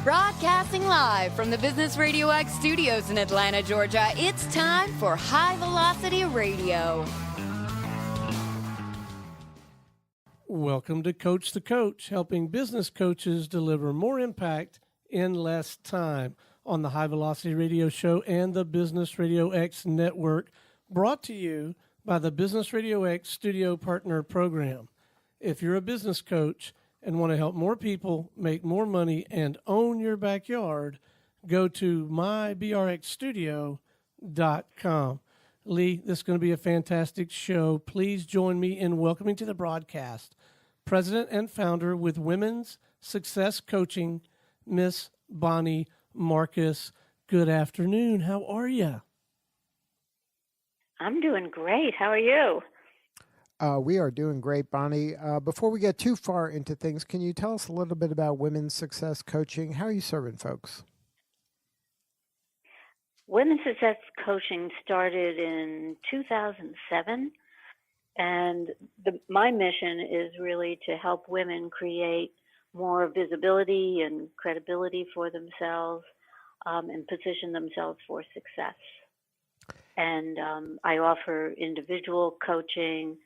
Broadcasting live from the Business Radio X studios in Atlanta, Georgia, it's time for High Velocity Radio. Welcome to Coach the Coach, helping business coaches deliver more impact in less time on the High Velocity Radio Show and the Business Radio X network, brought to you by the Business Radio X Studio Partner Program. If you're a business coach and want to help more people make more money and own your backyard, go to mybrxstudio.com. Lee, this is going to be a fantastic show. Please join me in welcoming to the broadcast President and Founder with Women's Success Coaching, Miss Bonnie Marcus. Good afternoon. How are you? I'm doing great. How are you? We are doing great, Bonnie. Before we get too far into things, can you tell us a little bit about Women's Success Coaching? How are you serving folks? Women's Success Coaching started in 2007, and my mission is really to help women create more visibility and credibility for themselves and position themselves for success. And I offer individual coaching,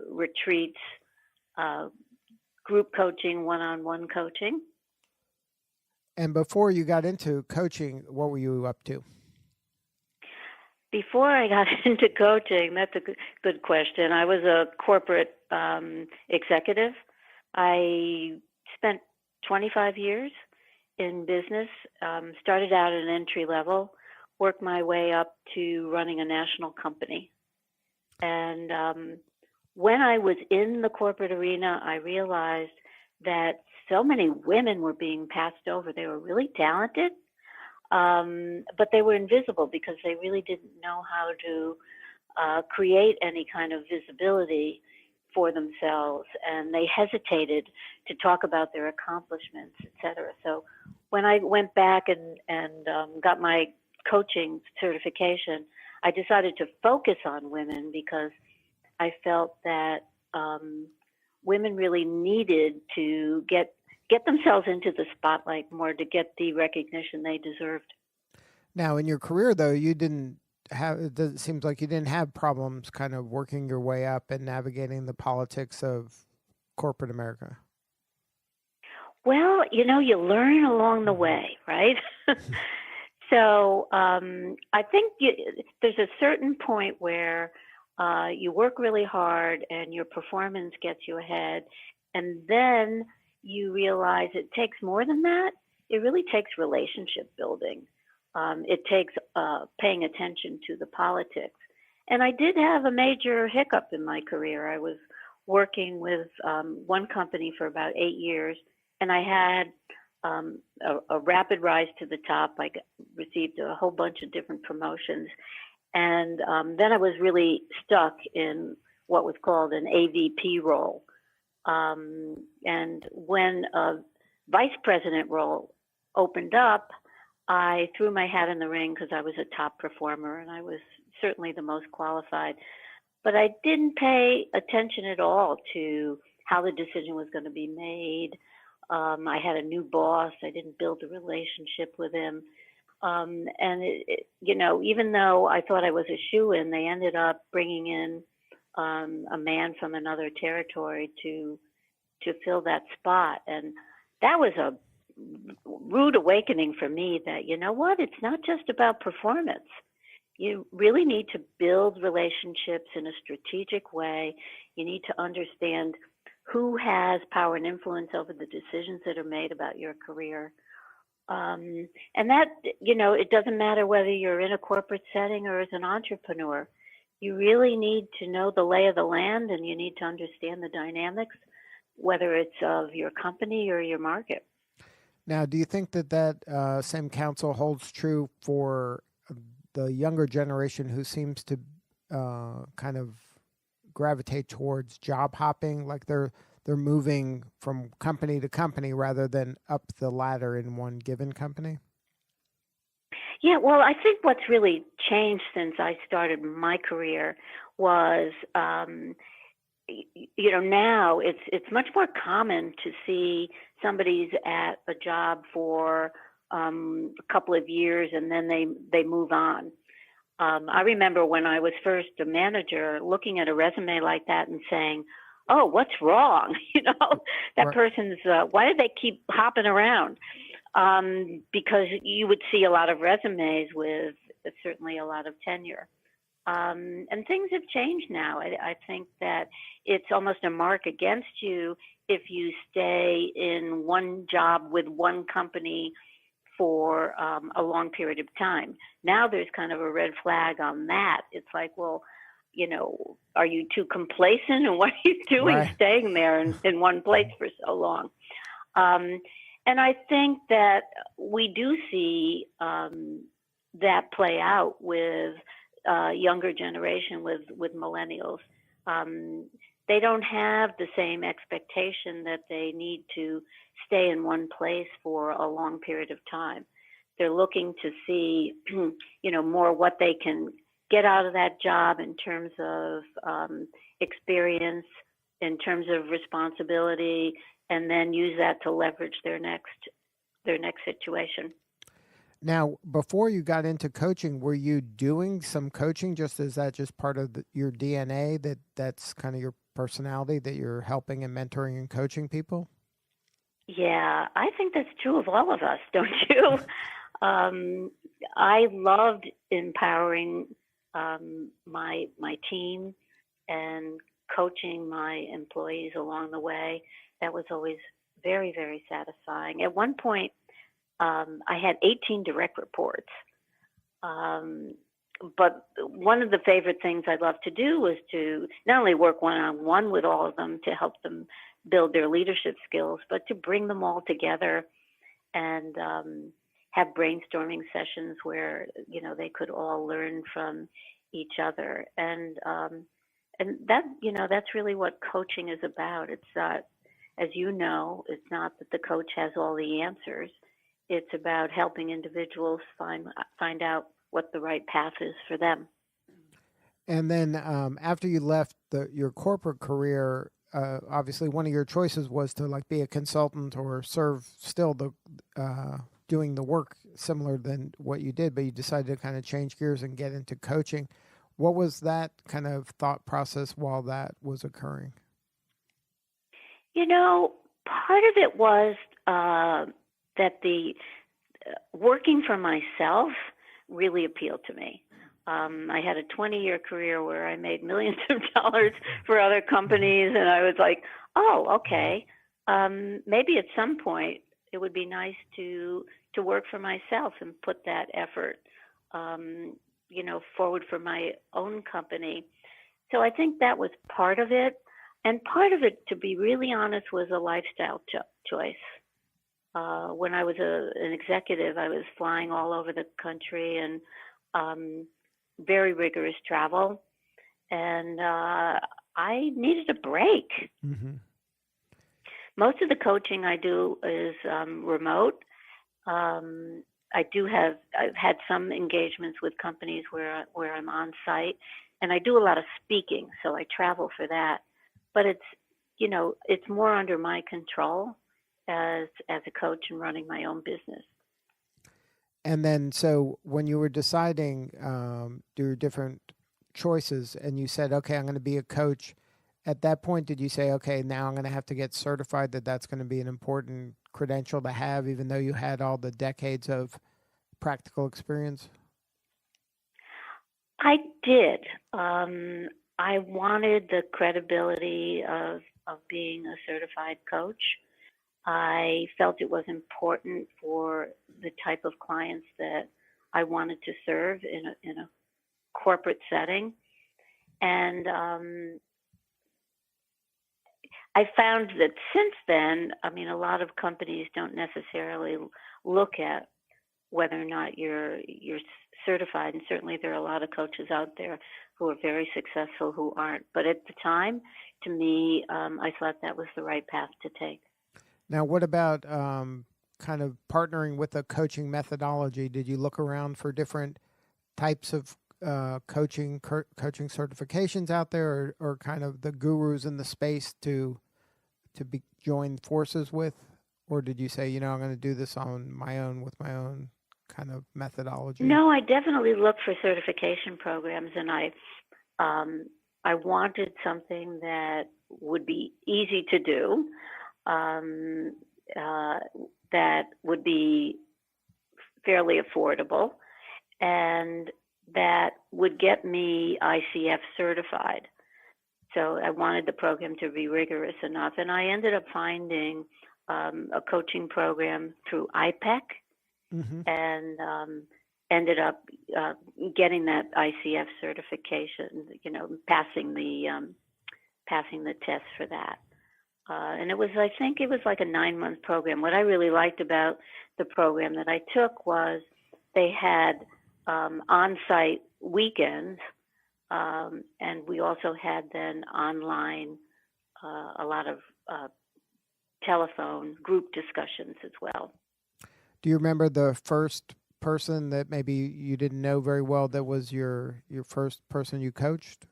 retreats, group coaching, one-on-one coaching. And before you got into coaching, what were you up to? Before I got into coaching, that's a good question. I was a corporate executive. I spent 25 years in business, started out at an entry level, worked my way up to running a national company. And when I was in the corporate arena, I realized that so many women were being passed over. They were really talented, but they were invisible because they really didn't know how to create any kind of visibility for themselves, and they hesitated to talk about their accomplishments, et cetera. So when I went back and got my coaching certification, I decided to focus on women because I felt that women really needed to get themselves into the spotlight more to get the recognition they deserved. Now, in your career, though, you didn't have, it seems like you didn't have problems kind of working your way up and navigating the politics of corporate America. Well, you learn along the way, right? So I think there's a certain point where you work really hard and your performance gets you ahead, and then you realize it takes more than that. It really takes relationship building. It takes paying attention to the politics. And I did have a major hiccup in my career. I was working with one company for about 8 years, and I had a rapid rise to the top. I received a whole bunch of different promotions. And then I was really stuck in what was called an AVP role. And when a vice president role opened up, I threw my hat in the ring because I was a top performer and I was certainly the most qualified. But I didn't pay attention at all to how the decision was going to be made. I had a new boss. I didn't build a relationship with him. And even though I thought I was a shoo-in, they ended up bringing in a man from another territory to fill that spot. And that was a rude awakening for me that, you know what, it's not just about performance. You really need to build relationships in a strategic way. You need to understand who has power and influence over the decisions that are made about your career. And that, it doesn't matter whether you're in a corporate setting or as an entrepreneur. You really need to know the lay of the land, and you need to understand the dynamics, whether it's of your company or your market. Now, do you think that same counsel holds true for the younger generation who seems to kind of gravitate towards job hopping, like they're moving from company to company rather than up the ladder in one given company? Yeah, well, I think what's really changed since I started my career was now it's much more common to see somebody's at a job for a couple of years and then they move on. I remember when I was first a manager, looking at a resume like that and saying, "Oh, what's wrong?" That Right. person's. Why do they keep hopping around? Because you would see a lot of resumes with certainly a lot of tenure. And things have changed now. I think that it's almost a mark against you if you stay in one job with one company for a long period of time. Now there's kind of a red flag on that. It's like, well, are you too complacent, and what are you doing Right. staying there in one place for so long? And I think that we do see that play out with younger generation, with millennials. They don't have the same expectation that they need to stay in one place for a long period of time. They're looking to see, more what they can get out of that job in terms of experience, in terms of responsibility, and then use that to leverage their next situation. Now, before you got into coaching, were you doing some coaching? Is that just part of your DNA, that's kind of your personality, that you're helping and mentoring and coaching people? Yeah, I think that's true of all of us, don't you? I loved empowering my team and coaching my employees along the way. That was always very, very satisfying. At one point, I had 18 direct reports. But one of the favorite things I'd love to do was to not only work one-on-one with all of them to help them build their leadership skills, but to bring them all together and have brainstorming sessions where, they could all learn from each other. And that, that's really what coaching is about. It's not, as it's not that the coach has all the answers. It's about helping individuals find out what the right path is for them. And then after you left your corporate career, obviously one of your choices was to be a consultant or serve still doing the work similar than what you did, but you decided to kind of change gears and get into coaching. What was that kind of thought process while that was occurring? Part of it was that the working for myself really appealed to me. I had a 20-year career where I made millions of dollars for other companies, and I was like, oh, okay, maybe at some point it would be nice to work for myself and put that effort, forward for my own company. So I think that was part of it. And part of it, to be really honest, was a lifestyle choice. When I was an executive, I was flying all over the country and very rigorous travel. And I needed a break. Mm-hmm. Most of the coaching I do is remote. I've had some engagements with companies where I'm on site, and I do a lot of speaking, so I travel for that. But it's more under my control as a coach and running my own business. And then, so when you were deciding your different choices, and you said, okay, I'm going to be a coach, at that point, did you say, okay, now I'm going to have to get certified, that's going to be an important credential to have, even though you had all the decades of practical experience? I did. I wanted the credibility of being a certified coach. I felt it was important for the type of clients that I wanted to serve in a corporate setting. And I found that since then, a lot of companies don't necessarily look at whether or not you're certified, and certainly there are a lot of coaches out there who are very successful who aren't. But at the time, to me, I thought that was the right path to take. Now, what about kind of partnering with a coaching methodology? Did you look around for different types of coaching certifications out there, or kind of the gurus in the space to join forces with? Or did you say, I'm going to do this on my own with my own kind of methodology? No, I definitely looked for certification programs, and I wanted something that would be easy to do, that would be fairly affordable, and that would get me ICF certified. So I wanted the program to be rigorous enough, and I ended up finding a coaching program through IPEC, and ended up getting that ICF certification. Passing the test for that. And I think it was like a 9-month program. What I really liked about the program that I took was they had on-site weekends, and we also had then online a lot of telephone group discussions as well. Do you remember the first person that maybe you didn't know very well that was your first person you coached?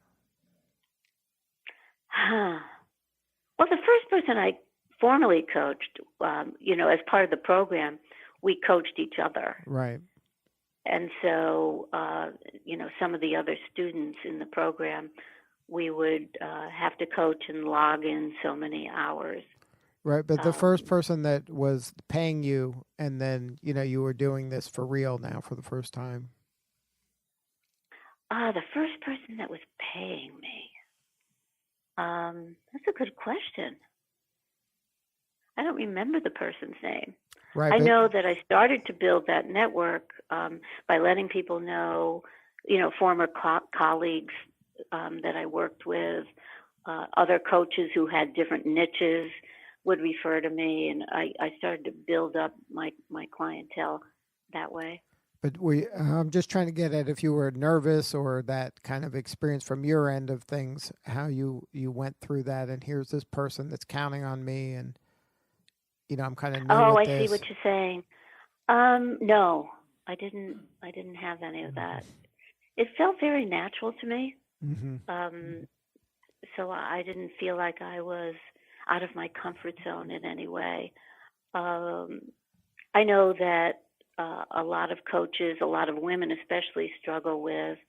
Well, the first person I formally coached, as part of the program, we coached each other. Right. And so, some of the other students in the program, we would have to coach and log in so many hours. Right, but the first person that was paying you, and then, you were doing this for real now for the first time. The first person that was paying me. That's a good question. I don't remember the person's name. Right. I know that I started to build that network by letting people know, former colleagues that I worked with, other coaches who had different niches would refer to me, and I started to build up my clientele that way. But I'm just trying to get at if you were nervous or that kind of experience from your end of things, how you went through that, and here's this person that's counting on me, and I'm kind of new with this. I see what you're saying. No, I didn't have any of that. It felt very natural to me. So I didn't feel like I was out of my comfort zone in any way. I know that a lot of coaches, a lot of women especially, struggle with,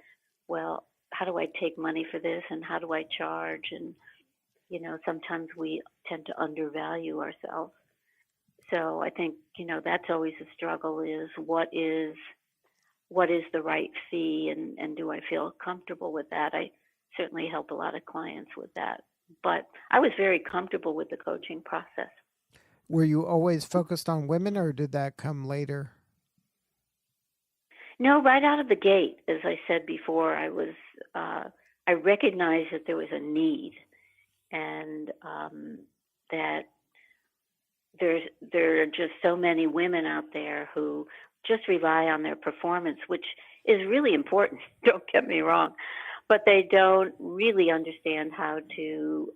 well, how do I take money for this, and how do I charge? And, sometimes we tend to undervalue ourselves. So I think, that's always a struggle, is what is the right fee, and do I feel comfortable with that? I certainly help a lot of clients with that. But I was very comfortable with the coaching process. Were you always focused on women, or did that come later? No, right out of the gate, as I said before, I recognized that there was a need, and that there are just so many women out there who just rely on their performance, which is really important. Don't get me wrong. But they don't really understand how to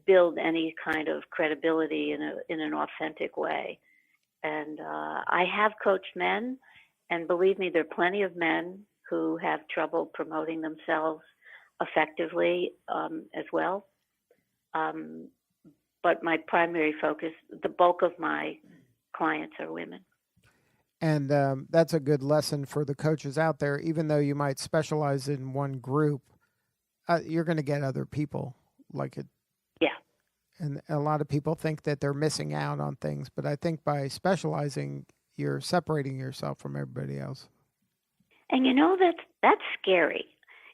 build any kind of credibility in an authentic way. And I have coached men, and believe me, there are plenty of men who have trouble promoting themselves effectively as well. But my primary focus, the bulk of my clients are women. And that's a good lesson for the coaches out there. Even though you might specialize in one group, you're going to get other people like it. Yeah. And a lot of people think that they're missing out on things, but I think by specializing, you're separating yourself from everybody else. And that's scary.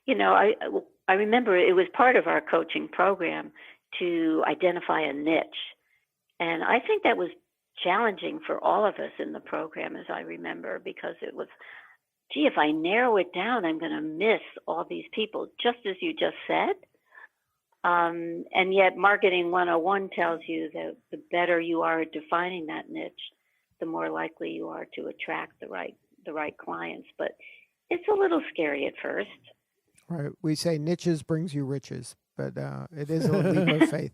I remember it was part of our coaching program to identify a niche, and I think that was challenging for all of us in the program, as I remember, because it was, gee, if I narrow it down, I'm going to miss all these people, just as you just said. And yet Marketing 101 tells you that the better you are at defining that niche, the more likely you are to attract the right clients. But it's a little scary at first. Right. We say niches brings you riches, but it is a leap of faith.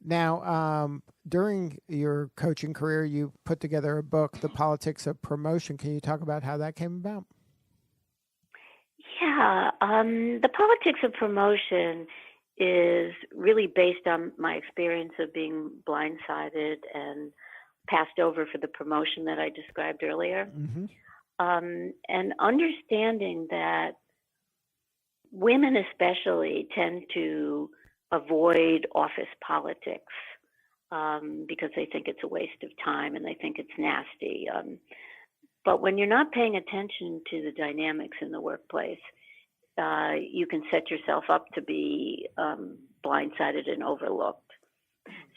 Now, during your coaching career, you put together a book, The Politics of Promotion. Can you talk about how that came about? Yeah, the politics of promotion is really based on my experience of being blindsided and passed over for the promotion that I described earlier. Mm-hmm. And understanding that women especially tend to avoid office politics because they think it's a waste of time and they think it's nasty. But when you're not paying attention to the dynamics in the workplace, you can set yourself up to be blindsided and overlooked.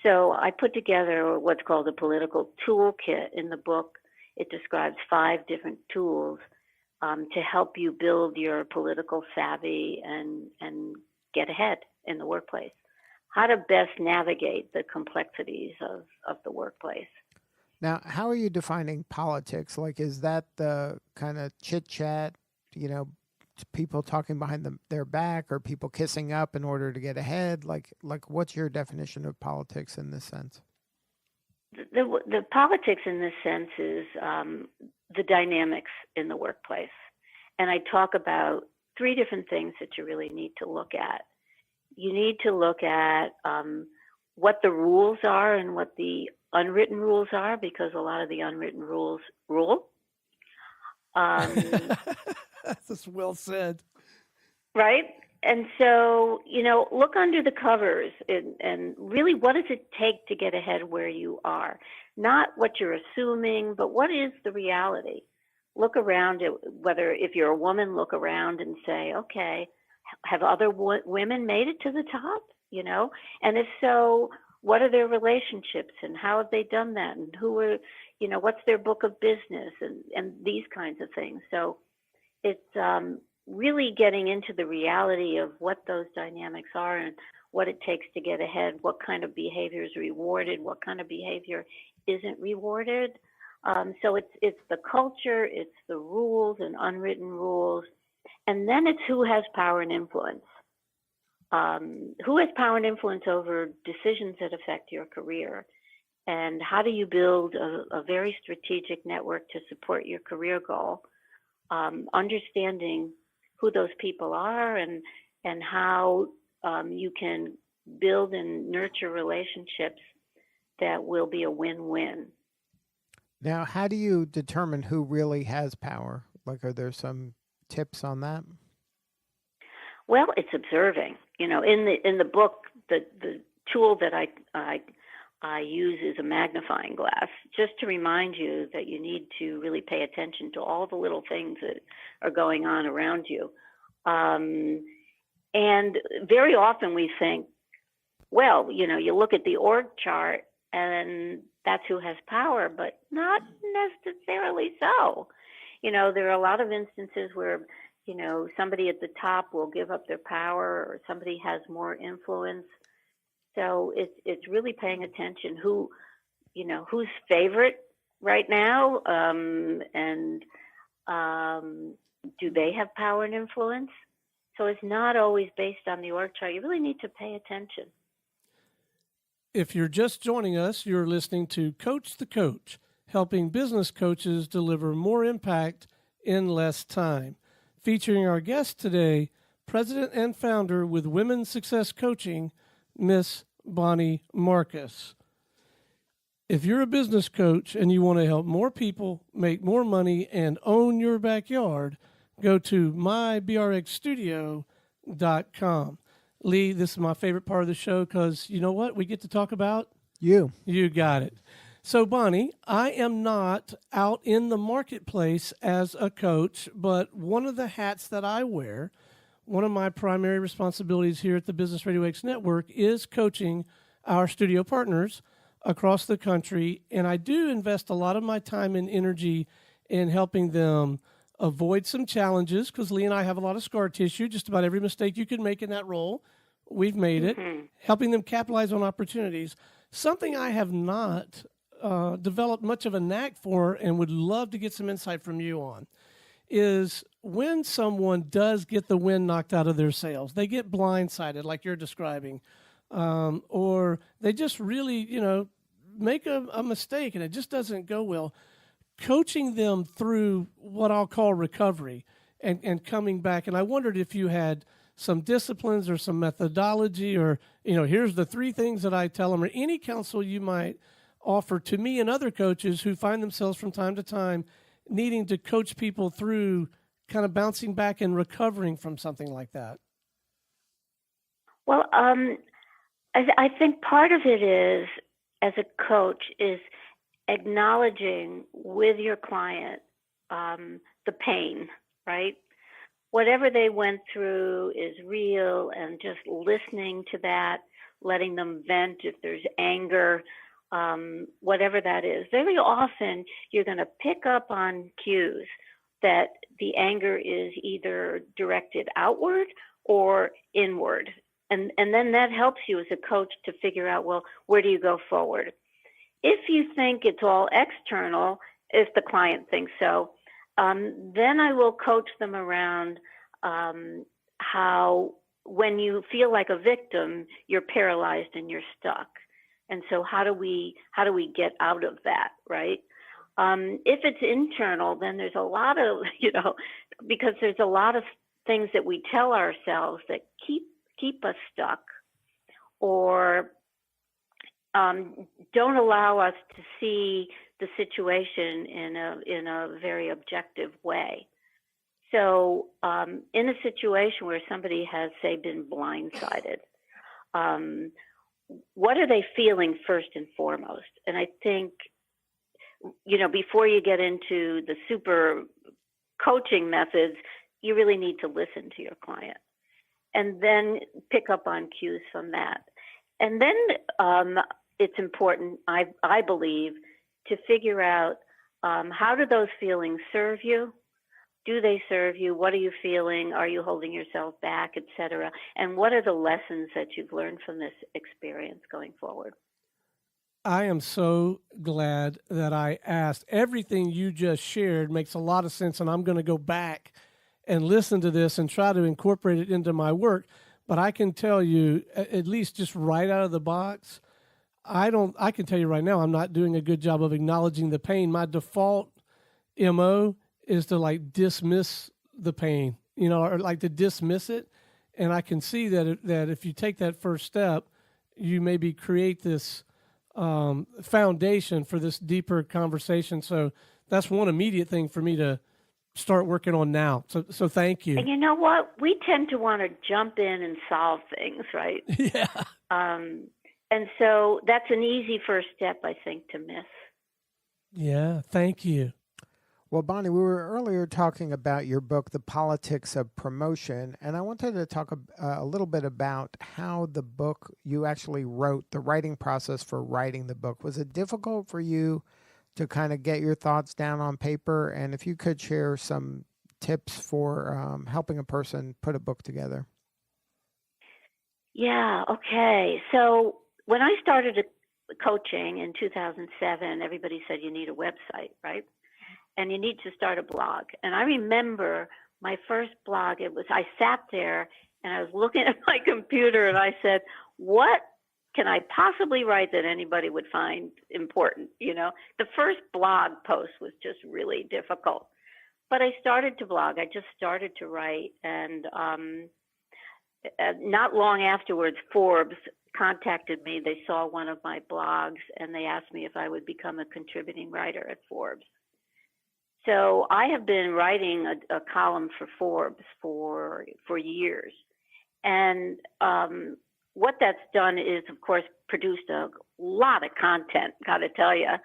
So I put together what's called a political toolkit in the book. It describes 5 different tools to help you build your political savvy and get ahead in the workplace. How to best navigate the complexities of the workplace. Now, how are you defining politics? Like, is that the kind of chit chat, people talking behind their back, or people kissing up in order to get ahead? Like what's your definition of politics in this sense? The politics in this sense is the dynamics in the workplace. And I talk about 3 different things that you really need to look at. You need to look at what the rules are and what the unwritten rules are, because a lot of the unwritten rules rule. That's well said. Right? And so, look under the covers and really, what does it take to get ahead where you are? Not what you're assuming, but what is the reality? Look around at whether, if you're a woman, look around and say, okay, have other women made it to the top? And if so, what are their relationships and how have they done that? And who are, what's their book of business and these kinds of things. So it's really getting into the reality of what those dynamics are and what it takes to get ahead, what kind of behavior is rewarded, what kind of behavior isn't rewarded. So it's the culture, it's the rules and unwritten rules, and then it's who has power and influence. Who has power and influence over decisions that affect your career, and how do you build a very strategic network to support your career goal? Understanding who those people are and how you can build and nurture relationships that will be a win-win. Now, how do you determine who really has power? Like, are there some tips on that? Well, it's observing. In the book, the tool that I use is a magnifying glass, just to remind you that you need to really pay attention to all the little things that are going on around you. And very often we think, well, you look at the org chart and that's who has power, but not necessarily so. There are a lot of instances where, somebody at the top will give up their power or somebody has more influence. So it's really paying attention who's favorite right now, and do they have power and influence? So it's not always based on the org chart. You really need to pay attention. If you're just joining us, you're listening to Coach the Coach, helping business coaches deliver more impact in less time. Featuring our guest today, president and founder with Women's Success Coaching, Miss Bonnie Marcus. If you're a business coach and you want to help more people make more money and own your backyard, go to mybrxstudio.com. Lee, this is my favorite part of the show because you know what? We get to talk about you. You got it. So, Bonnie, I am not out in the marketplace as a coach, but one of the hats that I wear, one of my primary responsibilities here at the Business Radio X Network is coaching our studio partners across the country, and I do invest a lot of my time and energy in helping them avoid some challenges, because Lee and I have a lot of scar tissue. Just about every mistake you can make in that role, we've made it. Helping them capitalize on opportunities. Something I have not developed much of a knack for and would love to get some insight from you on is when someone does get the wind knocked out of their sails, they get blindsided like you're describing, or they just really, make a mistake and it just doesn't go well. Coaching them through what I'll call recovery and coming back. And I wondered if you had some disciplines or some methodology, or, here's the 3 things that I tell them, or any counsel you might offer to me and other coaches who find themselves from time to time needing to coach people through kind of bouncing back and recovering from something like that. Well, I think part of it is, as a coach, is acknowledging with your client the pain, right? Whatever they went through is real, and just listening to that, letting them vent if there's anger, whatever that is. Very often you're going to pick up on cues that the anger is either directed outward or inward. And then that helps you as a coach to figure out, well, where do you go forward? If you think it's all external, if the client thinks so, then I will coach them around how, when you feel like a victim, you're paralyzed and you're stuck. And so how do we get out of that, right? If it's internal, then there's a lot of, because there's a lot of things that we tell ourselves that keep us stuck, or don't allow us to see the situation in a very objective way. So in a situation where somebody has, say, been blindsided, what are they feeling first and foremost? And I think, before you get into the super coaching methods, you really need to listen to your client and then pick up on cues from that. And then it's important, I believe, to figure out how do those feelings serve you? Do they serve you? What are you feeling? Are you holding yourself back, et cetera? And what are the lessons that you've learned from this experience going forward? I am so glad that I asked. Everything you just shared makes a lot of sense, and I'm going to go back and listen to this and try to incorporate it into my work. But I can tell you, at least just right out of the box, I can tell you right now, I'm not doing a good job of acknowledging the pain. My default MO is to dismiss the pain, or to dismiss it. And I can see that if you take that first step, you maybe create this foundation for this deeper conversation. So that's one immediate thing for me to start working on now. So thank you. And you know what? We tend to want to jump in and solve things, right? Yeah. And so that's an easy first step, I think, to miss. Yeah, thank you. Well, Bonnie, we were earlier talking about your book, The Politics of Promotion, and I wanted to talk a little bit about how the book you actually wrote, the writing process for writing the book. Was it difficult for you to kind of get your thoughts down on paper? And if you could share some tips for helping a person put a book together. Yeah, okay. So when I started coaching in 2007, everybody said you need a website, right? And you need to start a blog. And I remember my first blog, I sat there and I was looking at my computer and I said, what can I possibly write that anybody would find important? The first blog post was just really difficult. But I started to blog. I just started to write. And not long afterwards, Forbes contacted me. They saw one of my blogs and they asked me if I would become a contributing writer at Forbes. So I have been writing a column for Forbes for years. And what that's done is, of course, produced a lot of content, got to tell you.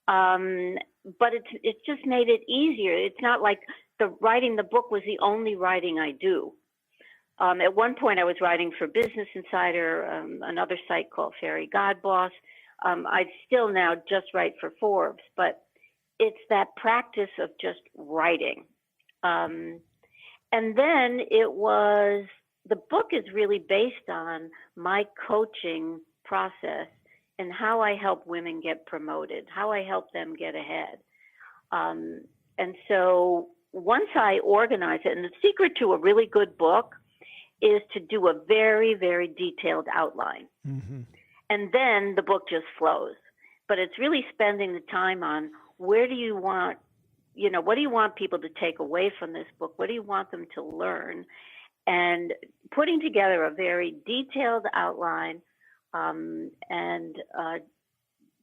But it's just made it easier. It's not like writing the book was the only writing I do. At one point, I was writing for Business Insider, another site called Fairy God Boss. I still now just write for Forbes, but it's that practice of just writing. And then the book is really based on my coaching process and how I help women get promoted, how I help them get ahead. And so once I organize it, and the secret to a really good book is to do a very, very detailed outline. Mm-hmm. And then the book just flows. But it's really spending the time on where do you want what do you want people to take away from this book? What do you want them to learn? And putting together a very detailed outline and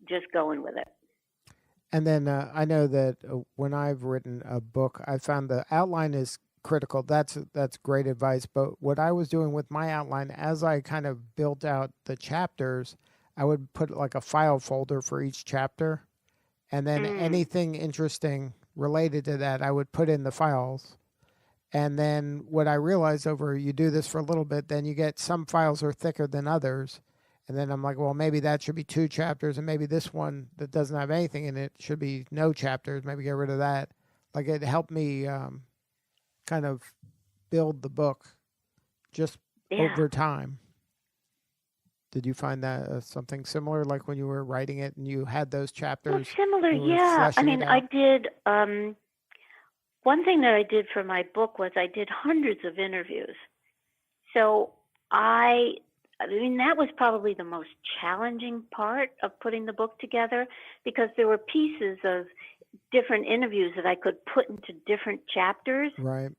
just going with it. And then I know that when I've written a book, I found the outline is critical. That's great advice. But what I was doing with my outline, as I kind of built out the chapters, I would put like a file folder for each chapter. And then anything interesting related to that, I would put in the files. And then what I realized you do this for a little bit, then you get some files are thicker than others. And then I'm like, well, maybe that should be 2 chapters, and maybe this one that doesn't have anything in it should be no chapters. Maybe get rid of that. Like it helped me kind of build the book just over time. Did you find that something similar, like when you were writing it and you had those chapters? Well, similar, yeah. I mean, I did. One thing that I did for my book was I did hundreds of interviews. So I mean, that was probably the most challenging part of putting the book together, because there were pieces of different interviews that I could put into different chapters. Right.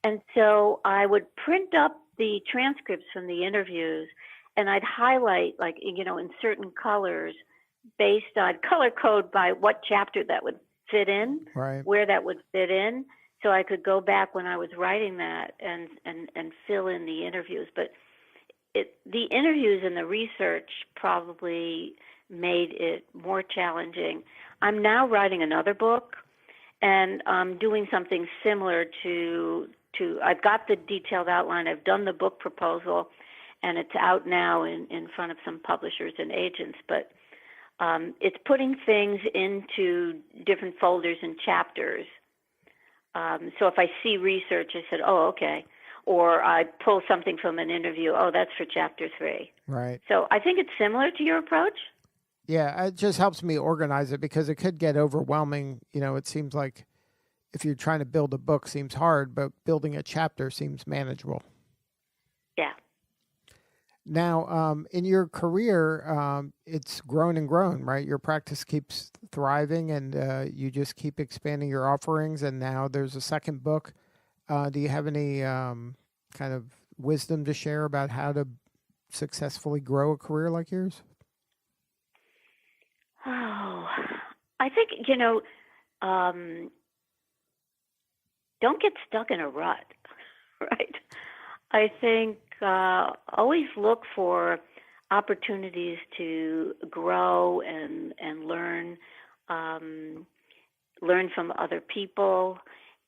And so I would print up the transcripts from the interviews, and I'd highlight, like, in certain colors based on color code by what chapter that would fit in, right, where that would fit in. So I could go back when I was writing that and fill in the interviews. But the interviews and the research probably made it more challenging. I'm now writing another book, and I'm doing something similar to I've got the detailed outline. I've done the book proposal, and it's out now in front of some publishers and agents. But it's putting things into different folders and chapters. So if I see research, I said, oh, okay. Or I pull something from an interview, oh, that's for chapter 3. Right. So I think it's similar to your approach. Yeah, it just helps me organize it, because it could get overwhelming. It seems like if you're trying to build a book seems hard, but building a chapter seems manageable. Yeah. Now, in your career, it's grown and grown, right? Your practice keeps thriving, and you just keep expanding your offerings, and now there's a second book. Do you have any kind of wisdom to share about how to successfully grow a career like yours? Oh, I think, don't get stuck in a rut, right? I think always look for opportunities to grow and learn from other people,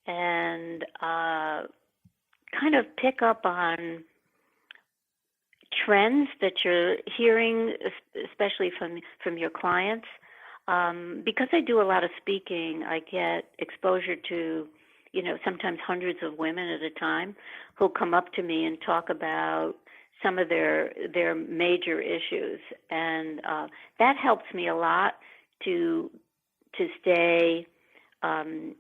and kind of pick up on trends that you're hearing, especially from your clients. Because I do a lot of speaking, I get exposure to, sometimes hundreds of women at a time who'll come up to me and talk about some of their major issues. And that helps me a lot to stay, to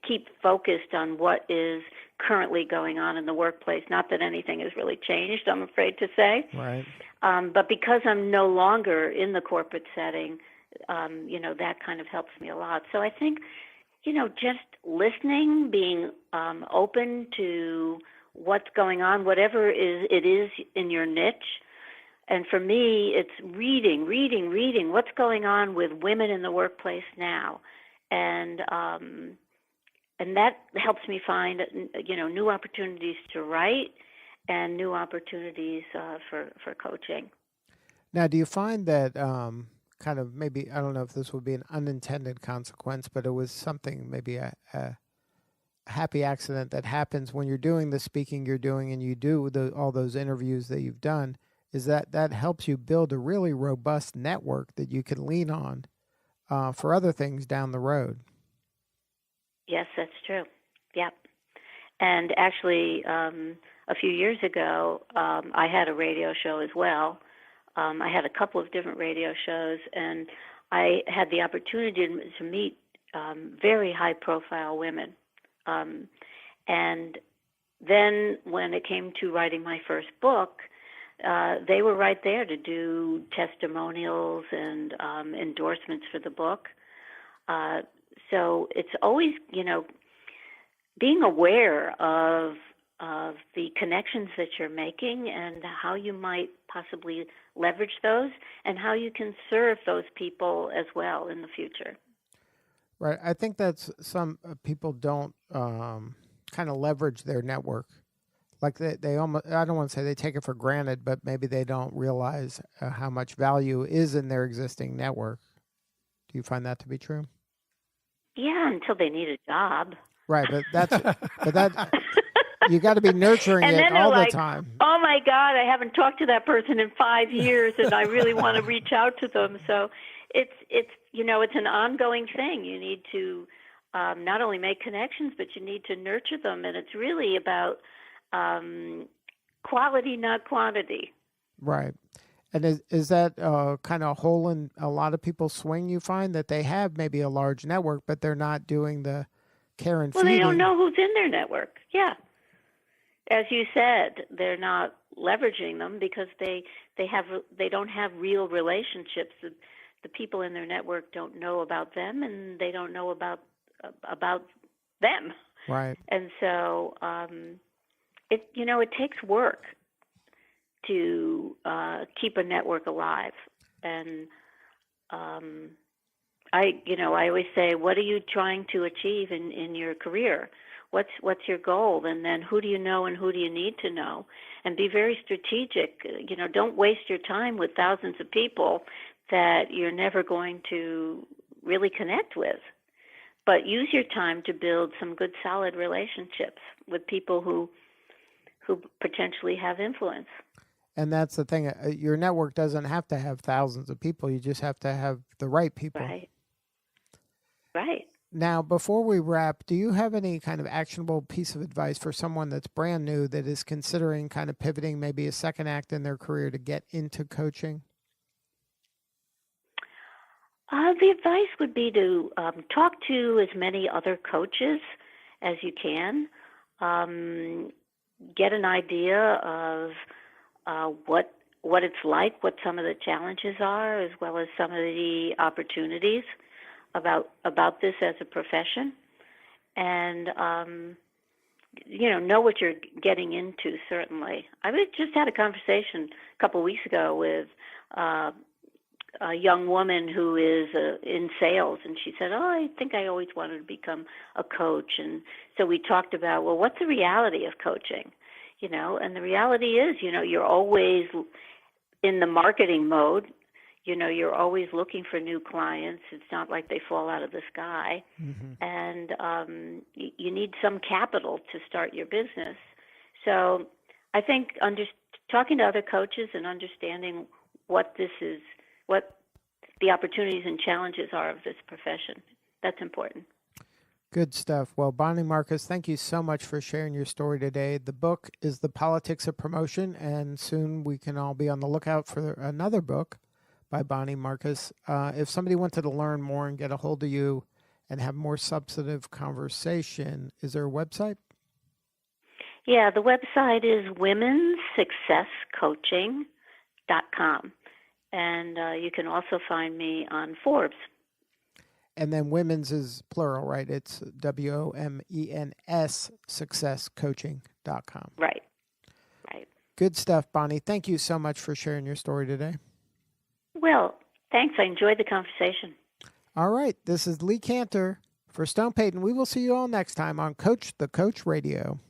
keep focused on what is currently going on in the workplace. Not that anything has really changed, I'm afraid to say. Right. But because I'm no longer in the corporate setting, that kind of helps me a lot. So I think, just listening, being open to what's going on, whatever it is in your niche. And for me, it's reading what's going on with women in the workplace now. And that helps me find, new opportunities to write and new opportunities for coaching. Now, do you find that kind of, maybe, I don't know if this would be an unintended consequence, but it was something, maybe a happy accident that happens when you're doing the speaking you're doing and you do all those interviews that you've done, is that helps you build a really robust network that you can lean on for other things down the road. Yes, that's true. Yep. And actually, a few years ago, I had a radio show as well. I had a couple of different radio shows, and I had the opportunity to meet very high-profile women. And then when it came to writing my first book, they were right there to do testimonials and endorsements for the book. So it's always, being aware of the connections that you're making and how you might possibly leverage those and how you can serve those people as well in the future. Right. I think that's some people don't kind of leverage their network. Like they almost, I don't want to say they take it for granted, but maybe they don't realize how much value is in their existing network. Do you find that to be true? Yeah, until they need a job. Right, but that you got to be nurturing and it then all the like, time. Oh my God, I haven't talked to that person in 5 years, and I really want to reach out to them. So it's it's an ongoing thing. You need to not only make connections, but you need to nurture them, and it's really about quality, not quantity. Right. And is that kind of a hole in a lot of people's swing? You find that they have maybe a large network, but they're not doing the care and feeding. Well, they don't know who's in their network. Yeah. As you said, they're not leveraging them because they don't have real relationships. The people in their network don't know about them, and they don't know about them. Right. And so it takes work to keep a network alive. And I always say, what are you trying to achieve in your career? What's your goal? And then who do you know and who do you need to know? And be very strategic. Don't waste your time with thousands of people that you're never going to really connect with. But use your time to build some good, solid relationships with people who potentially have influence. And that's the thing. Your network doesn't have to have thousands of people. You just have to have the right people. Right. Right. Now, before we wrap, do you have any kind of actionable piece of advice for someone that's brand new that is considering kind of pivoting maybe a second act in their career to get into coaching? The advice would be to talk to as many other coaches as you can. Get an idea of what it's like, what some of the challenges are, as well as some of the opportunities about this as a profession, and know what you're getting into. Certainly, I just had a conversation a couple of weeks ago with a young woman who is in sales, and she said, I think I always wanted to become a coach. And so we talked about, well, what's the reality of coaching? And the reality is, you're always in the marketing mode. You're always looking for new clients. It's not like they fall out of the sky. Mm-hmm. And you need some capital to start your business. So I think talking to other coaches and understanding what the opportunities and challenges are of this profession, that's important. Good stuff. Well, Bonnie Marcus, thank you so much for sharing your story today. The book is The Politics of Promotion, and soon we can all be on the lookout for another book by Bonnie Marcus. If somebody wanted to learn more and get a hold of you and have more substantive conversation, is there a website? Yeah, the website is womenssuccesscoaching.com. And you can also find me on Forbes. And then women's is plural, right? It's WOMENS successcoaching.com. Right. Good stuff, Bonnie. Thank you so much for sharing your story today. Well, thanks. I enjoyed the conversation. All right. This is Lee Cantor for Stone Payton. We will see you all next time on Coach the Coach Radio.